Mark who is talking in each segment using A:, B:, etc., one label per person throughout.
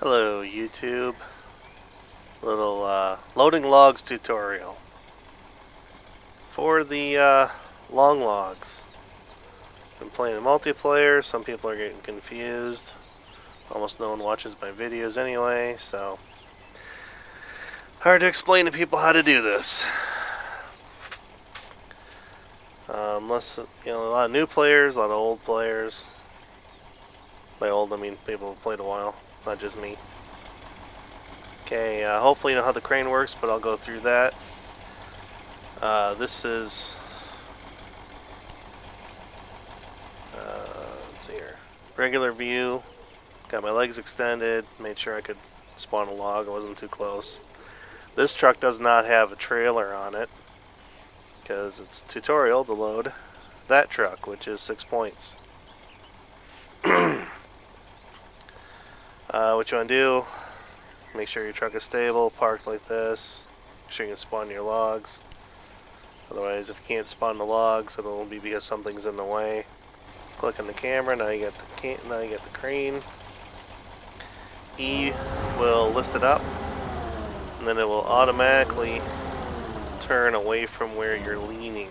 A: Hello YouTube, little loading logs tutorial for the long logs. Been playing multiplayer, some people are getting confused. Almost no one watches my videos anyway, so hard to explain to people how to do this. Unless, a lot of new players, a lot of old players. By old I mean people who've played a while, not just me. Okay, hopefully you know how the crane works, but I'll go through that. This is, let's see here, regular view. Got my legs extended, made sure I could spawn a log, I wasn't too close. This truck does not have a trailer on it, because it's tutorial to load that truck, which is 6 points. What you want to do, make sure your truck is stable, parked like this, make sure you can spawn your logs. Otherwise, if you can't spawn the logs, it'll be because something's in the way. Click on the camera, now you get the crane. E will lift it up, and then it will automatically turn away from where you're leaning.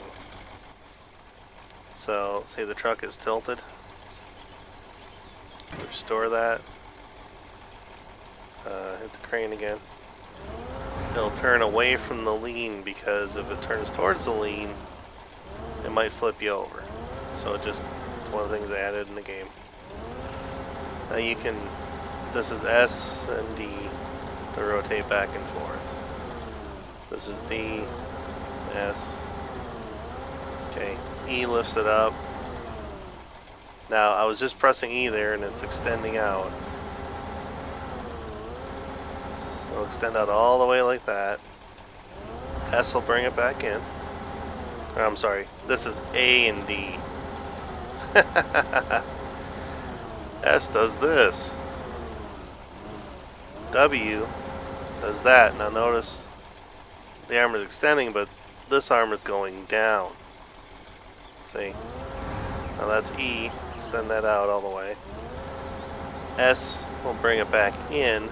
A: So, say the truck is tilted. Restore that. Hit the crane again. It'll turn away from the lean, because if it turns towards the lean, it might flip you over. So it's one of the things added in the game. Now you can, this is S and D to rotate back and forth. This is D, S. Okay, E lifts it up. Now I was just pressing E there and it's extending out. It'll extend out all the way like that. S will bring it back in. Or, I'm sorry, this is A and D. S does this. W does that. Now notice the arm is extending, but this arm is going down. See? Now that's E. Extend that out all the way. S will bring it back in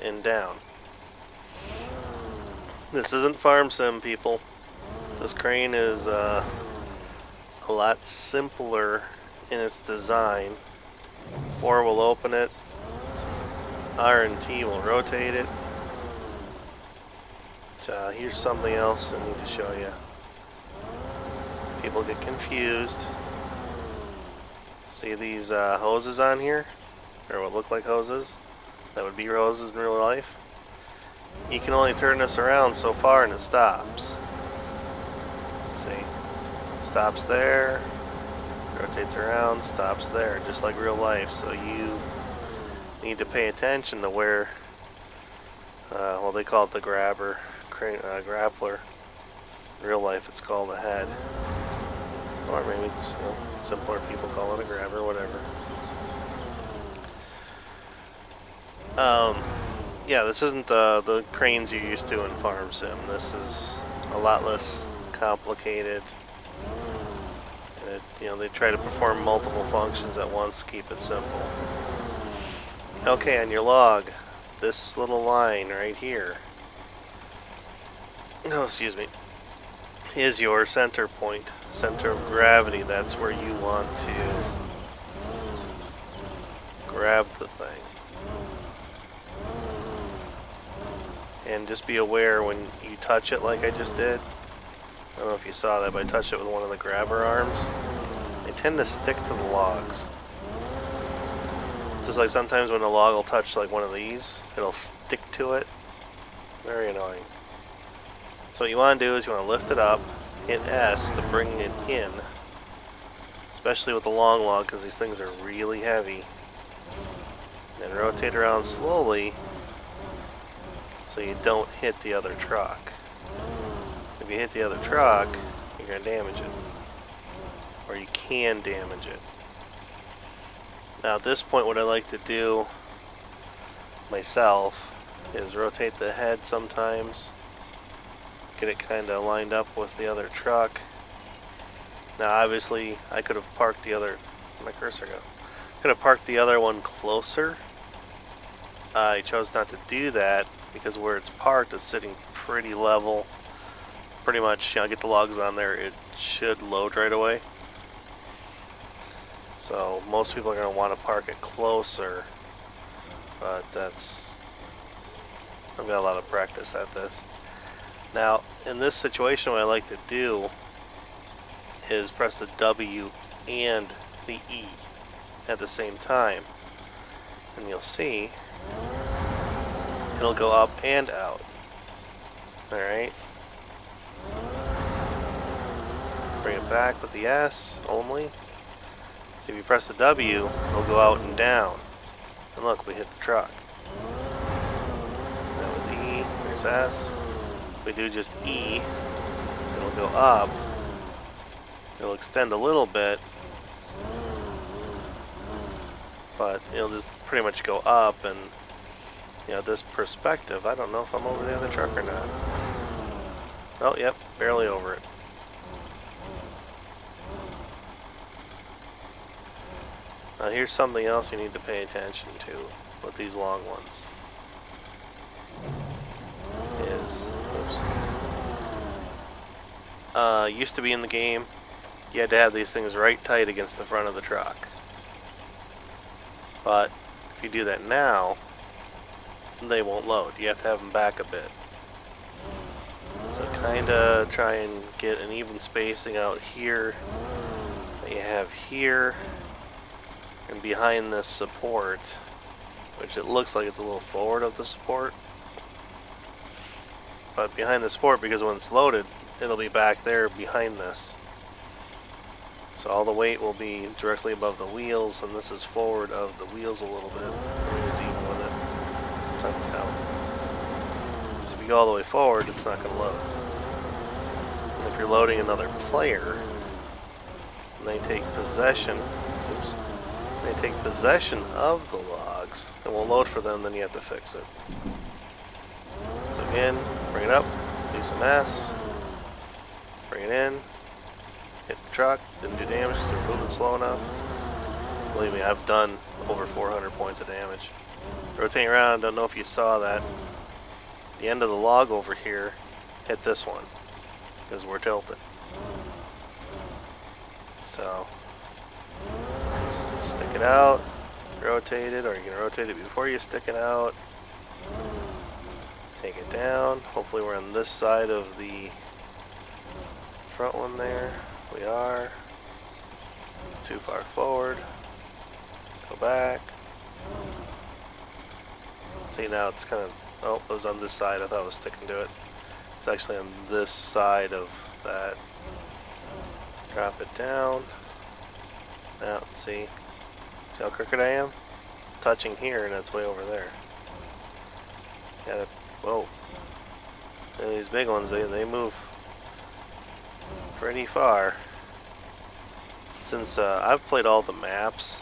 A: and down. This isn't farm sim, people. This crane is a lot simpler in its design. 4 will open it. R and T will rotate it. Here's something else I need to show you. People get confused. See these hoses on here? Or what look like hoses? That would be hoses in real life. You can only turn this around so far and it stops. See? Stops there, rotates around, stops there, just like real life. So you need to pay attention to where, well, they call it the grabber, grappler. In real life it's called a head. Or maybe it's, simpler people call it a grabber, whatever. Yeah, this isn't the cranes you're used to in Farm Sim. This is a lot less complicated. And they try to perform multiple functions at once to keep it simple. Okay, on your log, this little line right here, excuse me, is your center point, center of gravity. That's where you want to grab the thing. And just be aware when you touch it like I just did. I don't know if you saw that, but I touched it with one of the grabber arms. They tend to stick to the logs. Just like sometimes when a log will touch like one of these, it'll stick to it. Very annoying. So what you want to do is you want to lift it up, hit S to bring it in. Especially with the long log, because these things are really heavy. And rotate around slowly so you don't hit the other truck. If you hit the other truck, you're going to damage it. Or you can damage it. Now at this point, what I like to do myself is rotate the head sometimes. Get it kind of lined up with the other truck. Now obviously I could have parked the other, where'd my cursor go? Could have parked the other one closer. I chose not to do that because where it's parked is sitting pretty level. Pretty much, you know, get the logs on there, it should load right away. So most people are going to want to park it closer, but I've got a lot of practice at this. Now, in this situation, what I like to do is press the W and the E at the same time. And you'll see it'll go up and out. Alright. Bring it back with the S only. So if you press the W, it'll go out and down. And look, we hit the truck. That was E, there's S. If we do just E, it'll go up. It'll extend a little bit, but it'll just pretty much go up. And you know, this perspective, I don't know if I'm over the other truck or not. Oh, yep, barely over it. Now here's something else you need to pay attention to with these long ones. Used to be in the game, you had to have these things right tight against the front of the truck. But if you do that now, they won't load. You have to have them back a bit. So kinda try and get an even spacing out here that you have here and behind this support, which it looks like it's a little forward of the support. But behind the support, because when it's loaded, it'll be back there behind this. So all the weight will be directly above the wheels, and this is forward of the wheels a little bit. I mean, it's even with it. It's hard to tell. So if you go all the way forward, it's not going to load. And if you're loading another player, and they take possession, they take possession of the logs, it won't load for them, then you have to fix it. So again, bring it up, do some S, bring it in, hit the truck, didn't do damage because they're moving slow enough. Believe me, I've done over 400 points of damage. Rotating around, don't know if you saw that. The end of the log over here hit this one because we're tilted. So, stick it out, rotate it, or you can rotate it before you stick it out. Take it down. Hopefully we're on this side of the front one there. We are. Too far forward. Go back. See, now it's kind of, oh, it was on this side. I thought it was sticking to it. It's actually on this side of that. Drop it down. Now, see how crooked I am? It's touching here and it's way over there. Yeah, whoa. And these big ones, they move pretty far. Since I've played all the maps,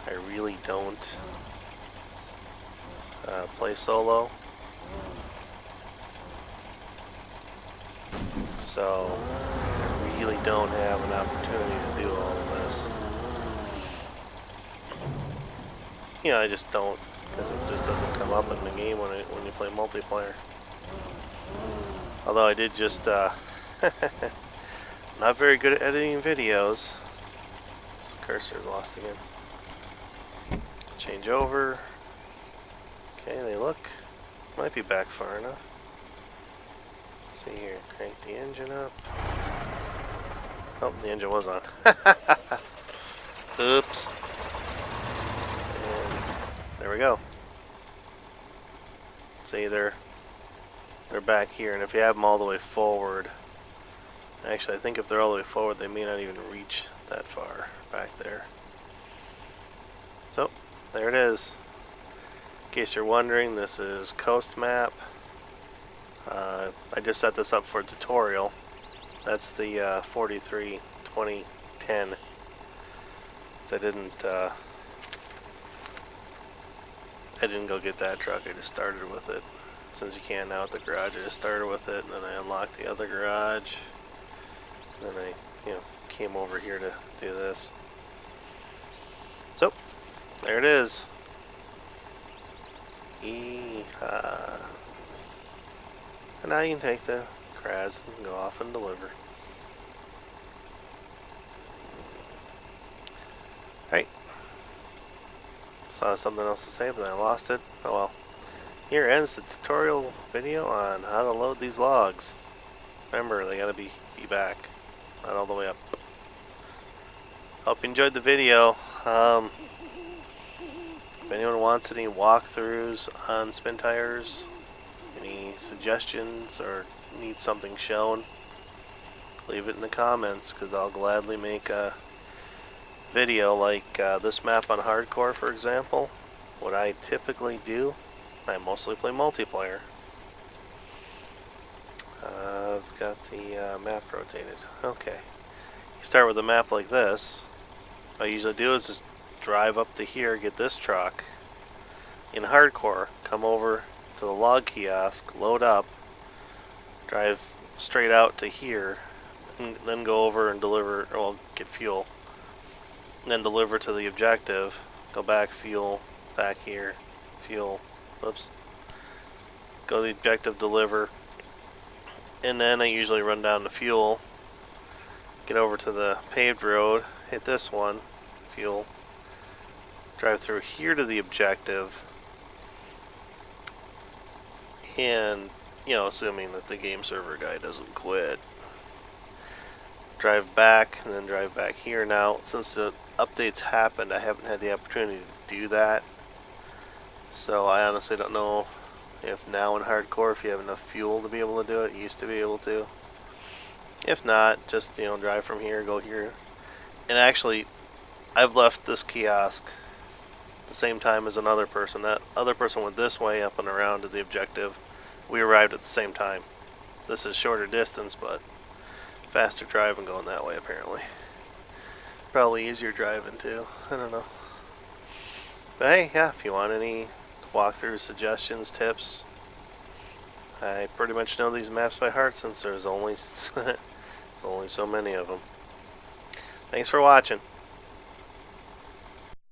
A: I really don't play solo. So I really don't have an opportunity to do all of this. You know, I just don't, because it just doesn't come up in the game when you play multiplayer. Although I did just not very good at editing videos. This cursor is lost again. Change over. Okay, they look, might be back far enough. Let's see here, crank the engine up. Oh, the engine was on. Oops. And there we go. See, they're back here, and if you have them all the way forward, actually I think if they're all the way forward, they may not even reach that far back there. So, there it is. In case you're wondering, this is Coast Map. I just set this up for a tutorial. That's the 43 2010. So I didn't go get that truck. I just started with it. Since you can now at the garage, I just started with it, and then I unlocked the other garage. And then I, came over here to do this. So, there it is. Yeehaw. And now you can take the Kraz and go off and deliver. Right. Just thought of something else to say, but then I lost it. Oh well. Here ends the tutorial video on how to load these logs. Remember, they gotta be back, not all the way up. Hope you enjoyed the video. If anyone wants any walkthroughs on Spintires, any suggestions, or need something shown, leave it in the comments, because I'll gladly make a video like this map on hardcore, for example. What I typically do, I mostly play multiplayer. I've got the map rotated. Okay. You start with a map like this. What I usually do is just drive up to here, get this truck. In hardcore, come over to the log kiosk, load up, drive straight out to here, and then go over and deliver, well, get fuel. And then deliver to the objective, go back, fuel, back here, fuel, whoops. Go to the objective, deliver, and then I usually run down the fuel, get over to the paved road, hit this one, fuel, drive through here to the objective, and, you know, assuming that the game server guy doesn't quit, drive back, and then drive back here. Now, since the updates happened, I haven't had the opportunity to do that, so I honestly don't know if now in hardcore, if you have enough fuel to be able to do it. You used to be able to. If not, just, you know, drive from here, go here. And actually, I've left this kiosk the same time as another person. That other person went this way up and around to the objective. We arrived at the same time. This is shorter distance, but faster driving going that way apparently. Probably easier driving too. I don't know. But hey, yeah, if you want any walkthrough suggestions, tips, I pretty much know these maps by heart since there's only so many of them. Thanks for watching.